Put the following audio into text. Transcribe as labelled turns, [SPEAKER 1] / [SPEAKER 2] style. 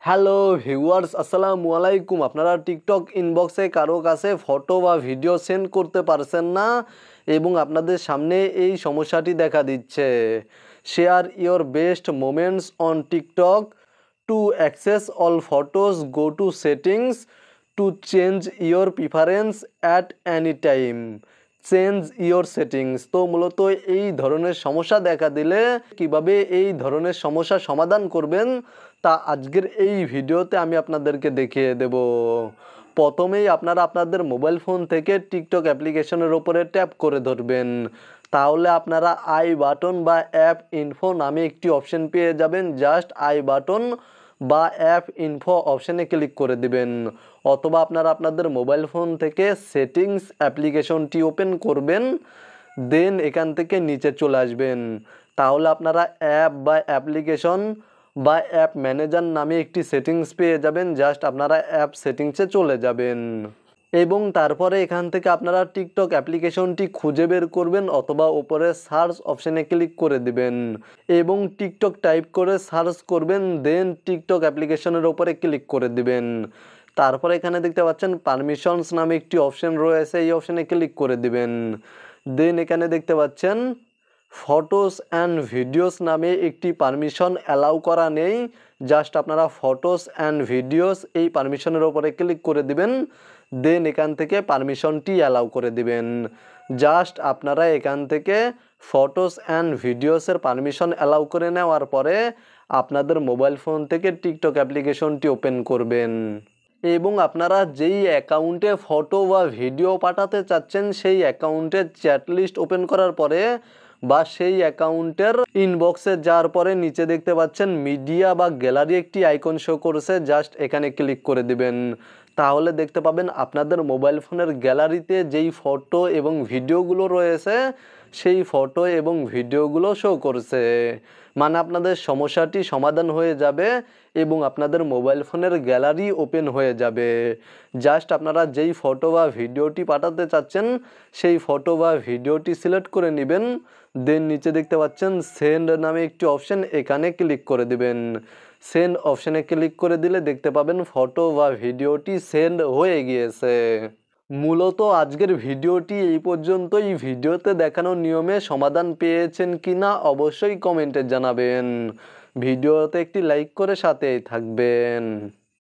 [SPEAKER 1] Hello viewers, আসসালামু আলাইকুম। আপনারা টিকটক ইনবক্সে কারো কাছে ফটো বা ভিডিও সেন্ড করতে পারছেন না এবং আপনাদের সামনে এই সমস্যাটি দেখা দিচ্ছে। Share your best moments on TikTok. To access all photos, go to settings to change your preference at any time. Change your settings. তো মূলত এই ধরনের সমস্যা দেখা দিলে কিভাবে এই ধরনের সমস্যার সমাধান করবেন তা আজকের এই ভিডিওতে আমি আপনাদেরকে দেখিয়ে দেব। প্রথমেই আপনারা আপনাদের মোবাইল ফোন থেকে টিকটক অ্যাপ্লিকেশনের ওপরে ট্যাপ করে ধরবেন। তাহলে আপনারা আই বাটন বা অ্যাপ ইনফো নামে একটি অপশন পেয়ে যাবেন। জাস্ট আই বাটন বা অ্যাপ ইনফো অপশানে ক্লিক করে দিবেন, অথবা আপনারা আপনাদের মোবাইল ফোন থেকে সেটিংস অ্যাপ্লিকেশনটি ওপেন করবেন, দেন এখান থেকে নিচে চলে আসবেন। তাহলে আপনারা অ্যাপ বা অ্যাপ্লিকেশন বা অ্যাপ ম্যানেজার নামে একটি সেটিংস পেয়ে যাবেন। জাস্ট আপনারা অ্যাপ সেটিংসে চলে যাবেন এবং তারপরে এখান থেকে আপনারা টিকটক অ্যাপ্লিকেশনটি খুঁজে বের করবেন, অথবা উপরে সার্চ অপশানে ক্লিক করে দিবেন এবং টিকটক টাইপ করে সার্চ করবেন, দেন টিকটক অ্যাপ্লিকেশনের ওপরে ক্লিক করে দিবেন। তারপরে এখানে দেখতে পাচ্ছেন পারমিশনস নামে একটি অপশান রয়েছে, এই অপশানে ক্লিক করে দিবেন। দেন এখানে দেখতে পাচ্ছেন ফটোস অ্যান্ড ভিডিওস নামে একটি পারমিশন অ্যালাউ করা নেই। জাস্ট আপনারা ফটোস অ্যান্ড ভিডিওস এই পারমিশনের ওপরে ক্লিক করে দিবেন, দেন এখান থেকে পারমিশনটি অ্যালাউ করে দিবেন। জাস্ট আপনারা এখান থেকে ফটোস অ্যান্ড ভিডিওসের পারমিশন অ্যালাউ করে নেওয়ার পরে আপনাদের মোবাইল ফোন থেকে টিকটক অ্যাপ্লিকেশনটি ওপেন করবেন এবং আপনারা যেই অ্যাকাউন্টে ফটো বা ভিডিও পাঠাতে চাচ্ছেন সেই অ্যাকাউন্টের চ্যাট লিস্ট ওপেন করার পরে বা সেই অ্যাকাউন্টের ইনবক্সে যাওয়ার পরে নিচে দেখতে পাচ্ছেন মিডিয়া বা গ্যালারি একটি আইকন শো করছে, জাস্ট এখানে ক্লিক করে দিবেন। তাহলে দেখতে পাবেন আপনাদের মোবাইল ফোনের গ্যালারিতে যেই ফটো এবং ভিডিওগুলো রয়েছে সেই ফটো এবং ভিডিওগুলো শো করছে, মানে আপনাদের সমস্যাটি সমাধান হয়ে যাবে এবং আপনাদের মোবাইল ফোনের গ্যালারি ওপেন হয়ে যাবে। জাস্ট আপনারা যেই ফটো বা ভিডিওটি পাঠাতে চাচ্ছেন সেই ফটো বা ভিডিওটি সিলেক্ট করে নেবেন, দেন নিচে দেখতে পাচ্ছেন সেন্ড নামে একটি অপশান, এখানে ক্লিক করে দিবেন। সেন্ড অপশানে ক্লিক করে দিলে দেখতে পাবেন ফটো বা ভিডিওটি সেন্ড হয়ে গিয়েছে। মূলত আজকের ভিডিওটি এই পর্যন্তই। ভিডিওতে দেখানো নিয়মে সমাধান পেয়েছেন কিনা অবশ্যই কমেন্টে জানাবেন। ভিডিওতে একটি লাইক করে সাথেই থাকবেন।